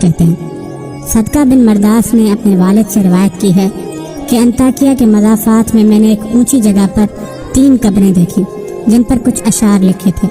کہتے ہیں۔ صدقہ بن مرداس نے اپنے والد سے روایت کی ہے کہ انطاکیہ کے مضافات میں میں نے ایک اونچی جگہ پر 3 قبریں دیکھی جن پر کچھ اشعار لکھے تھے۔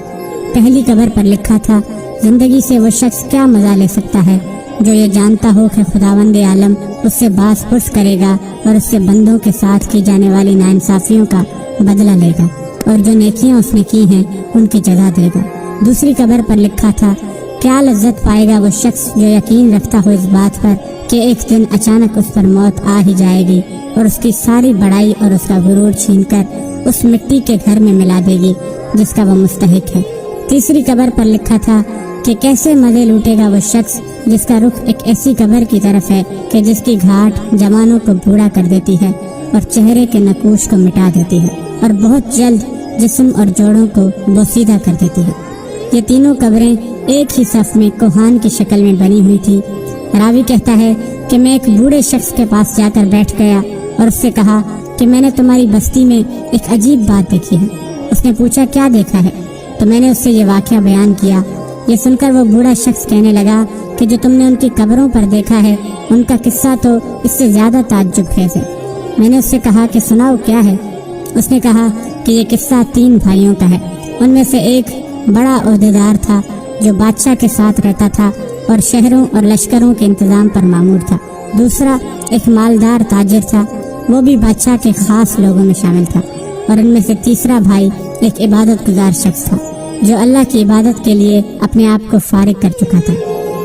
پہلی قبر پر لکھا تھا، زندگی سے وہ شخص کیا مزہ لے سکتا ہے جو یہ جانتا ہو کہ خداوند عالم اس سے باز پرس کرے گا اور اس سے بندوں کے ساتھ کی جانے والی ناانصافیوں کا بدلہ لے گا اور جو نیکیاں اس نے کی ہیں ان کی جزا دے گا۔ دوسری قبر پر لکھا تھا، کیا لذت پائے گا وہ شخص جو یقین رکھتا ہو اس بات پر کہ ایک دن اچانک اس پر موت آ ہی جائے گی اور اس کی ساری بڑائی اور اس کا غرور چھین کر اس مٹی کے گھر میں ملا دے گی جس کا وہ مستحق ہے۔ تیسری قبر پر لکھا تھا کہ کیسے مزے لوٹے گا وہ شخص جس کا رخ ایک ایسی قبر کی طرف ہے کہ جس کی گھاٹ جوانوں کو بوڑھا کر دیتی ہے اور چہرے کے نقوش کو مٹا دیتی ہے اور بہت جلد جسم اور جوڑوں کو بوسیدہ کر دیتی ہے۔ یہ تینوں قبریں ایک ہی صف میں کوہان کی شکل میں بنی ہوئی تھی۔ راوی کہتا ہے کہ میں ایک بوڑھے شخص کے پاس جا کر بیٹھ گیا اور اس سے کہا کہ میں نے تمہاری بستی میں ایک عجیب بات دیکھی ہے۔ اس نے پوچھا کیا دیکھا ہے؟ تو میں نے اس سے یہ واقعہ بیان کیا۔ یہ سن کر وہ بوڑھا شخص کہنے لگا کہ جو تم نے ان کی قبروں پر دیکھا ہے ان کا قصہ تو اس سے زیادہ تعجب خیز ہے۔ میں نے اس سے کہا کہ سناؤ کیا ہے؟ اس نے کہا کہ یہ قصہ 3 بھائیوں کا ہے۔ ان میں سے ایک بڑا عہدیدار تھا جو بادشاہ کے ساتھ رہتا تھا اور شہروں اور لشکروں کے انتظام پر مامور تھا۔ دوسرا ایک مالدار تاجر تھا، وہ بھی بادشاہ کے خاص لوگوں میں شامل تھا۔ اور ان میں سے تیسرا بھائی ایک عبادت گزار شخص تھا جو اللہ کی عبادت کے لیے اپنے آپ کو فارغ کر چکا تھا۔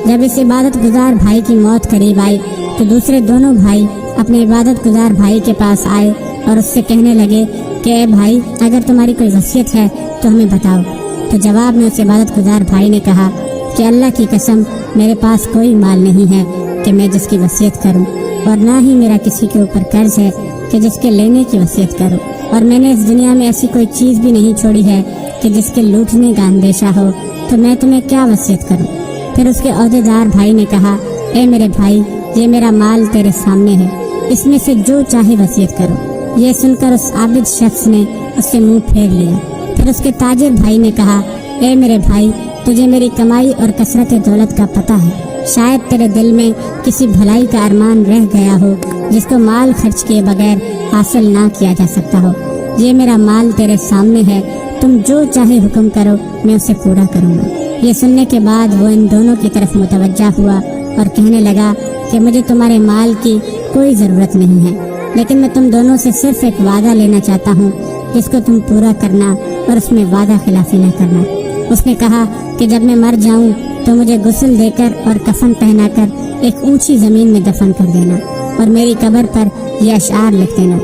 جب اس عبادت گزار بھائی کی موت قریب آئی تو دوسرے دونوں بھائی اپنے عبادت گزار بھائی کے پاس آئے اور اس سے کہنے لگے کہ اے بھائی، اگر تمہاری کوئی وصیت ہے تو ہمیں بتاؤ۔ تو جواب میں اس عبادت گزار بھائی نے کہا کہ اللہ کی قسم میرے پاس کوئی مال نہیں ہے کہ میں جس کی وصیت کروں، اور نہ ہی میرا کسی کے اوپر قرض ہے کہ جس کے لینے کی وصیت کروں، اور میں نے اس دنیا میں ایسی کوئی چیز بھی نہیں چھوڑی ہے کہ جس کے لوٹنے کا اندیشہ ہو، تو میں تمہیں کیا وصیت کروں؟ پھر اس کے عہدیدار بھائی نے کہا اے میرے بھائی، یہ میرا مال تیرے سامنے ہے، اس میں سے جو چاہے وصیت کرو۔ یہ سن کر اس عابد شخص نے اس سے منہ پھیر لیا۔ پھر اس کے تاجر بھائی نے کہا اے میرے بھائی، تجھے میری کمائی اور کثرت دولت کا پتہ ہے، شاید تیرے دل میں کسی بھلائی کا ارمان رہ گیا ہو جس کو مال خرچ کیے بغیر حاصل نہ کیا جا سکتا ہو۔ یہ میرا مال تیرے سامنے ہے، تم جو چاہے حکم کرو، میں اسے پورا کروں گا۔ یہ سننے کے بعد وہ ان دونوں کی طرف متوجہ ہوا اور کہنے لگا کہ مجھے تمہارے مال کی کوئی ضرورت نہیں ہے، لیکن میں تم دونوں سے صرف ایک وعدہ لینا چاہتا ہوں جس کو تم پورا کرنا اور اس میں وعدہ خلافی نہ کرنا۔ اس نے کہا کہ جب میں مر جاؤں تو مجھے غسل دے کر اور کفن پہنا کر ایک اونچی زمین میں دفن کر دینا اور میری قبر پر یہ اشعار لکھ دینا،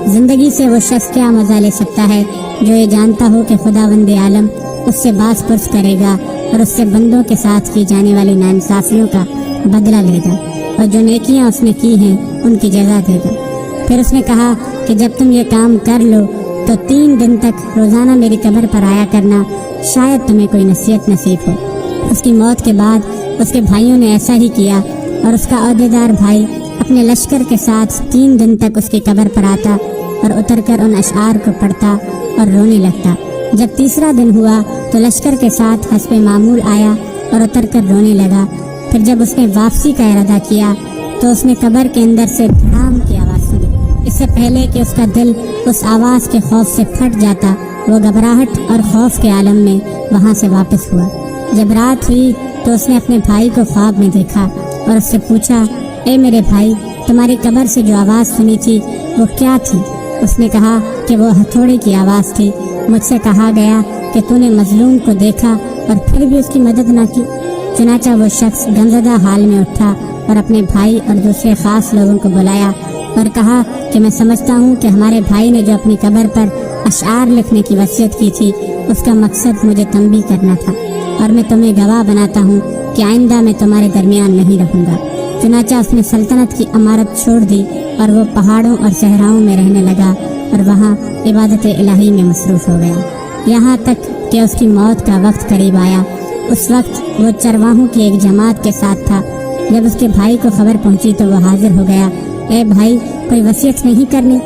زندگی سے وہ شخص کیا مزہ لے سکتا ہے جو یہ جانتا ہو کہ خداوند عالم اس سے باز پرس کرے گا اور اس سے بندوں کے ساتھ کی جانے والی ناانصافیوں کا بدلہ لے گا اور جو نیکیاں اس نے کی ہیں ان کی جزا دے گا۔ پھر اس نے کہا کہ جب تم یہ کام کر لو تو 3 دن تک روزانہ میری قبر پر آیا کرنا، شاید تمہیں کوئی نصیحت نصیب ہو۔ اس کی موت کے بعد اس کے بھائیوں نے ایسا ہی کیا اور اس کا عہدیدار بھائی اپنے لشکر کے ساتھ 3 دن تک اس کی قبر پر آتا اور اتر کر ان اشعار کو پڑھتا اور رونے لگتا۔ جب تیسرا دن ہوا تو لشکر کے ساتھ حسب معمول آیا اور اتر کر رونے لگا۔ پھر جب اس نے واپسی کا ارادہ کیا تو اس نے قبر کے اندر سے دھڑام کی آواز سنی۔ اس سے پہلے کہ اس کا دل اس آواز کے خوف سے پھٹ جاتا، وہ گھبراہٹ اور خوف کے عالم میں وہاں سے واپس ہوا۔ جب رات ہوئی تو اس نے اپنے بھائی کو خواب میں دیکھا اور اس سے پوچھا اے میرے بھائی، تمہاری قبر سے جو آواز سنی تھی وہ کیا تھی؟ اس نے کہا کہ وہ ہتھوڑے کی آواز تھی۔ مجھ سے کہا گیا کہ تو نے مظلوم کو دیکھا اور پھر بھی اس کی مدد نہ کی۔ چنانچہ وہ شخص غمزدہ حال میں اٹھا اور اپنے بھائی اور دوسرے خاص لوگوں کو بلایا اور کہا کہ میں سمجھتا ہوں کہ ہمارے بھائی نے جو اپنی قبر پر اشعار لکھنے کی وصیت کی تھی اس کا مقصد مجھے تنبیہ کرنا تھا، اور میں تمہیں گواہ بناتا ہوں کہ آئندہ میں تمہارے درمیان نہیں رہوں گا۔ چنانچہ اس نے سلطنت کی امارت چھوڑ دی اور وہ پہاڑوں اور صحراؤں میں رہنے لگا اور وہاں عبادت الہی میں مصروف ہو گیا، یہاں تک کہ اس کی موت کا وقت قریب آیا۔ اس وقت وہ چرواہوں کی ایک جماعت کے ساتھ تھا۔ جب اس کے بھائی کو خبر پہنچی تو وہ حاضر ہو گیا۔ اے بھائی، کوئی وصیت نہیں کرنی؟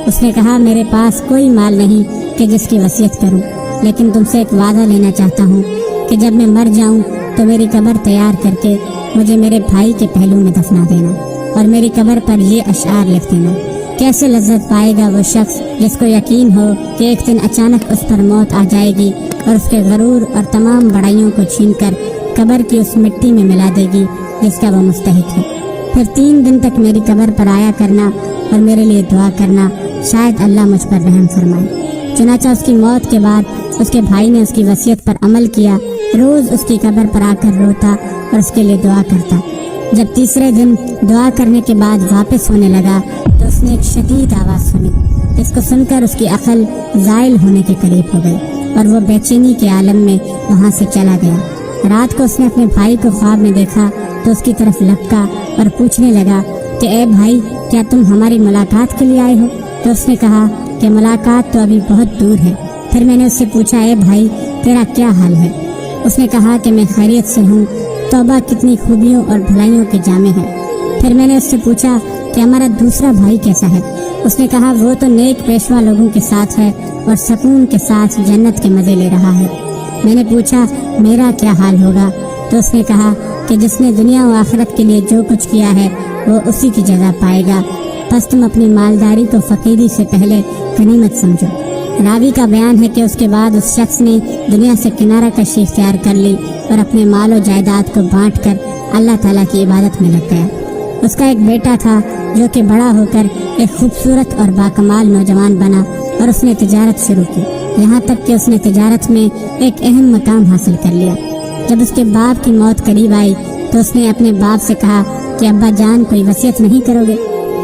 اس نے کہا میرے پاس کوئی مال نہیں کہ جس کی وصیت کروں، لیکن تم سے ایک وعدہ لینا چاہتا ہوں کہ جب میں مر جاؤں تو میری قبر تیار کر کے مجھے میرے بھائی کے پہلو میں دفنا دینا اور میری قبر پر یہ اشعار لکھ دینا۔ کیسے لذت پائے گا وہ شخص جس کو یقین ہو کہ ایک دن اچانک اس پر موت آ جائے گی اور اس کے غرور اور تمام بڑائیوں کو چھین کر قبر کی اس مٹی میں ملا دے گی جس کا وہ مستحق ہے۔ پھر 3 دن تک میری قبر پر آیا کرنا اور میرے لیے دعا کرنا، شاید اللہ مجھ پر رحم فرمائے۔ چنانچہ اس کی موت کے بعد اس کے بھائی نے اس کی وصیت پر عمل کیا، روز اس کی قبر پر آ کر روتا اور اس کے لیے دعا کرتا۔ جب تیسرے دن دعا کرنے کے بعد واپس ہونے لگا تو اس نے ایک شدید آواز سنی، جس کو سن کر اس کی عقل زائل ہونے کے قریب ہو گئی اور وہ بے چینی کے عالم میں وہاں سے چلا گیا۔ رات کو اس نے اپنے بھائی کو خواب میں دیکھا تو اس کی طرف لپکا اور پوچھنے لگا کہ اے بھائی، کیا تم ہماری ملاقات کے لیے آئے ہو؟ تو اس نے کہا کہ ملاقات تو ابھی بہت دور ہے۔ پھر میں نے اس سے پوچھا، اے بھائی تیرا کیا حال ہے؟ اس نے کہا کہ میں خیریت سے ہوں، توبہ کتنی خوبیوں اور بھلائیوں کے جامع ہے۔ پھر میں نے اس سے پوچھا کہ ہمارا دوسرا بھائی کیسا ہے؟ اس نے کہا وہ تو نیک پیشوا لوگوں کے ساتھ ہے اور سکون کے ساتھ جنت کے مزے لے رہا ہے۔ میں نے پوچھا میرا کیا حال ہوگا؟ تو اس نے کہا کہ جس نے دنیا و آخرت کے لیے جو کچھ کیا ہے وہ اسی کی جزا پائے گا، بس تم اپنی مالداری کو فقیری سے پہلے غنیمت سمجھو۔ راوی کا بیان ہے کہ اس کے بعد اس شخص نے دنیا سے کنارہ کشی اختیار کر لی اور اپنے مال و جائیداد کو بانٹ کر اللہ تعالیٰ کی عبادت میں لگ گیا۔ اس کا ایک بیٹا تھا جو کہ بڑا ہو کر ایک خوبصورت اور باکمال نوجوان بنا اور اس نے تجارت شروع کی، یہاں تک کہ اس نے تجارت میں ایک اہم مقام حاصل کر لیا۔ جب اس کے باپ کی موت قریب آئی تو اس نے اپنے باپ سے کہا کہ ابا جان کوئی وصیت نہیں کرو گے؟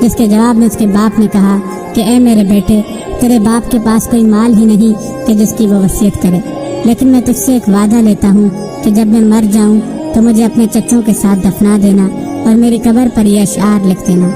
جس کے جواب میں اس کے باپ نے کہا کہ اے میرے بیٹے، تیرے باپ کے پاس کوئی مال ہی نہیں کہ جس کی وہ وصیت کرے، لیکن میں تجھ سے ایک وعدہ لیتا ہوں کہ جب میں مر جاؤں تو مجھے اپنے چچوں کے ساتھ دفنا دینا اور میری قبر پر یہ اشعار لکھ دینا۔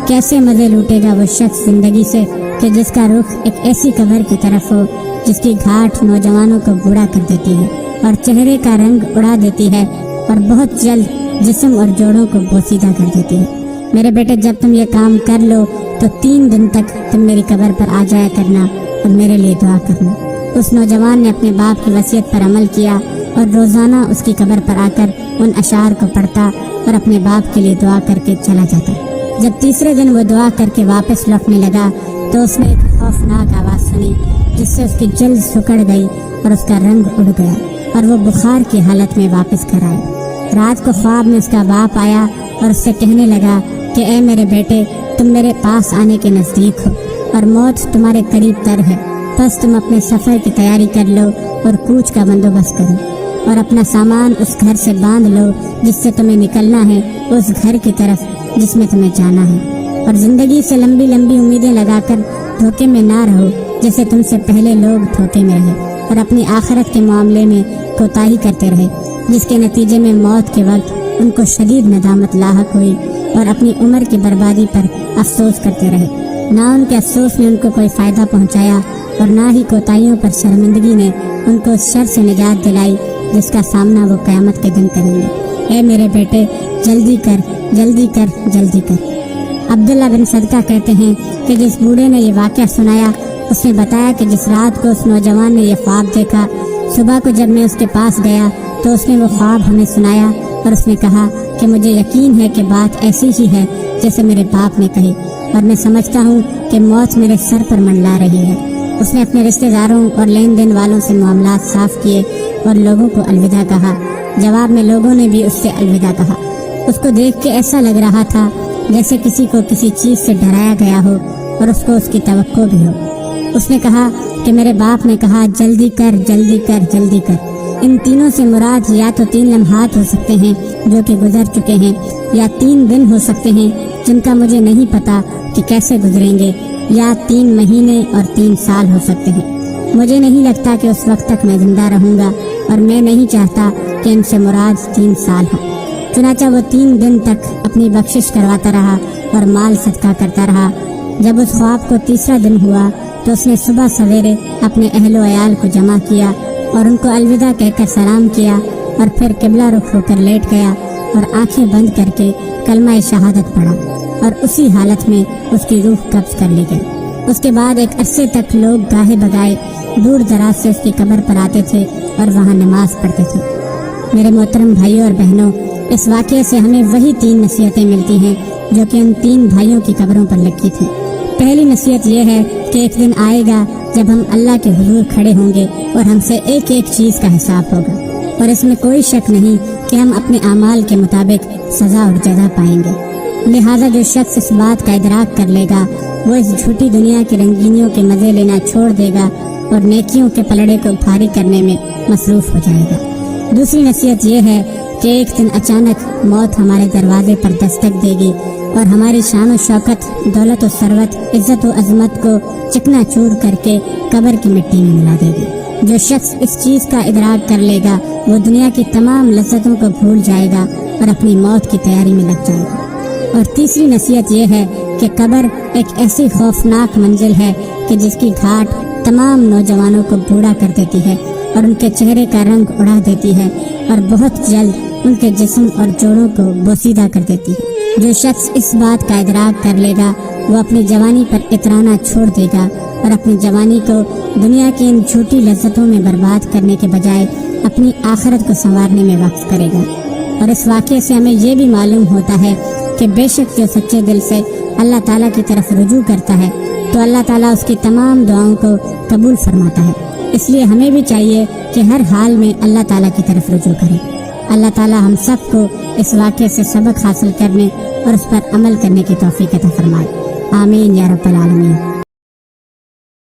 کیسے مزے لوٹے گا وہ شخص زندگی سے کہ جس کا رخ ایک ایسی قبر کی طرف ہو جس کی گھاٹ نوجوانوں کو بوڑھا کر دیتی ہے اور چہرے کا رنگ اڑا دیتی ہے اور بہت جلد جسم اور جوڑوں کو بوسیدہ کر دیتی ہے۔ میرے بیٹے، جب تم یہ کام کر لو تو 3 دن تک تم میری قبر پر آ جایا کرنا اور میرے لیے دعا کرنا۔ اس نوجوان نے اپنے باپ کی وصیت پر عمل کیا اور روزانہ اس کی قبر پر آ کر ان اشعار کو پڑھتا اور اپنے باپ کے لیے دعا کر کے چلا جاتا۔ جب تیسرے دن وہ دعا کر کے واپس لوٹنے لگا تو اس نے ایک خوفناک آواز سنی جس سے اس کی جلد سکڑ گئی اور اس کا رنگ اڑ گیا اور وہ بخار کی حالت میں واپس گھر آئے۔ رات کو خواب میں اس کا باپ آیا اور اس سے کہنے لگا کہ اے میرے بیٹے، تم میرے پاس آنے کے نزدیک ہو اور موت تمہارے قریب تر ہے، بس تم اپنے سفر کی تیاری کر لو اور کوچ کا بندوبست کرو اور اپنا سامان اس گھر سے باندھ لو جس سے تمہیں نکلنا ہے، اس گھر کی طرف جس میں تمہیں جانا ہے، اور زندگی سے لمبی لمبی امیدیں لگا کر دھوکے میں نہ رہو جیسے تم سے پہلے لوگ دھوکے میں رہے اور اپنی آخرت کے معاملے میں کوتاہی کرتے رہے، جس کے نتیجے میں موت کے وقت ان کو شدید ندامت لاحق ہوئی اور اپنی عمر کی بربادی پر افسوس کرتے رہے۔ نہ ان کے افسوس نے ان کو کوئی فائدہ پہنچایا اور نہ ہی کوتاہیوں پر شرمندگی نے ان کو اس شر سے نجات دلائی جس کا سامنا وہ قیامت کے دن کریں گے۔ اے میرے بیٹے، جلدی کر جلدی کر جلدی کر۔ عبداللہ بن صدقہ کہتے ہیں کہ جس بوڑھے نے یہ واقعہ سنایا اس نے بتایا کہ جس رات کو اس نوجوان نے یہ خواب دیکھا، صبح کو جب میں اس کے پاس گیا تو اس نے وہ خواب ہمیں سنایا اور اس نے کہا کہ مجھے یقین ہے کہ بات ایسی ہی ہے جیسے میرے باپ نے کہی، اور میں سمجھتا ہوں کہ موت میرے سر پر منڈلا رہی ہے۔ اس نے اپنے رشتہ داروں اور لین دین والوں سے معاملات صاف کیے اور لوگوں کو الوداع کہا۔ جواب میں لوگوں نے بھی اس سے الوداع کہا۔ اس کو دیکھ کے ایسا لگ رہا تھا جیسے کسی کو کسی چیز سے ڈرایا گیا ہو اور اس کو اس کی توقع بھی ہو۔ اس نے کہا کہ میرے باپ نے کہا جلدی کر جلدی کر جلدی کر۔ ان تینوں سے مراد یا تو 3 لمحات ہو سکتے ہیں جو کہ گزر چکے ہیں، یا 3 دن ہو سکتے ہیں جن کا مجھے نہیں پتا کہ کیسے گزریں گے، یا 3 مہینے اور 3 سال ہو سکتے ہیں۔ مجھے نہیں لگتا کہ اس وقت تک میں زندہ رہوں گا اور میں نہیں چاہتا کہ ان سے مراد 3 سال ہوں۔ چنانچہ وہ 3 دن تک اپنی بخشش کرواتا رہا اور مال صدقہ کرتا رہا۔ جب اس خواب کو تیسرا دن ہوا تو اس نے صبح سویرے اپنے اہل و عیال کو جمع کیا اور ان کو الوداع کہہ کر سلام کیا اور پھر قبلہ رخ ہو کر لیٹ گیا اور آنکھیں بند کر کے کلمہ شہادت پڑھا اور اسی حالت میں اس کی روح قبض کر لی گئی۔ اس کے بعد ایک عرصے تک لوگ گاہے بگائے دور دراز سے اس کی قبر پر آتے تھے اور وہاں نماز پڑھتے تھے۔ میرے محترم بھائیوں اور بہنوں، اس واقعے سے ہمیں وہی 3 نصیحتیں ملتی ہیں جو کہ ان 3 بھائیوں کی قبروں پر لکھی تھی۔ پہلی نصیحت یہ ہے کہ ایک دن آئے گا جب ہم اللہ کے حضور کھڑے ہوں گے اور ہم سے ایک ایک چیز کا حساب ہوگا، اور اس میں کوئی شک نہیں کہ ہم اپنے اعمال کے مطابق سزا اور جزا پائیں گے۔ لہٰذا جو شخص اس بات کا ادراک کر لے گا وہ اس جھوٹی دنیا کی رنگینیوں کے مزے لینا چھوڑ دے گا اور نیکیوں کے پلڑے کو بھاری کرنے میں مصروف ہو جائے گا۔ دوسری نصیحت یہ ہے کہ ایک دن اچانک موت ہمارے دروازے پر دستک دے گی اور ہماری شان و شوکت، دولت و ثروت، عزت و عظمت کو چکنا چور کر کے قبر کی مٹی میں ملا دے گی۔ جو شخص اس چیز کا ادراک کر لے گا وہ دنیا کی تمام لذتوں کو بھول جائے گا اور اپنی موت کی تیاری میں لگ جائے گا۔ اور تیسری نصیحت یہ ہے کہ قبر ایک ایسی خوفناک منزل ہے کہ جس کی گھاٹ تمام نوجوانوں کو بوڑھا کر دیتی ہے اور ان کے چہرے کا رنگ اڑا دیتی ہے اور بہت جلد ان کے جسم اور جوڑوں کو بوسیدہ کر دیتی ہے۔ جو شخص اس بات کا ادراک کر لے گا وہ اپنی جوانی پر اترانا چھوڑ دے گا اور اپنی جوانی کو دنیا کی ان جھوٹی لذتوں میں برباد کرنے کے بجائے اپنی آخرت کو سنوارنے میں وقف کرے گا۔ اور اس واقعے سے ہمیں یہ بھی معلوم ہوتا ہے کہ بے شک جو سچے دل سے اللہ تعالیٰ کی طرف رجوع کرتا ہے تو اللہ تعالیٰ اس کی تمام دعاؤں کو قبول فرماتا ہے۔ اس لیے ہمیں بھی چاہیے کہ ہر حال میں اللہ تعالیٰ کی طرف رجوع کریں۔ اللہ تعالیٰ ہم سب کو اس واقعے سے سبق حاصل کرنے اور اس پر عمل کرنے کی توفیق عطا فرمائے۔ آمین یا رب العالمین۔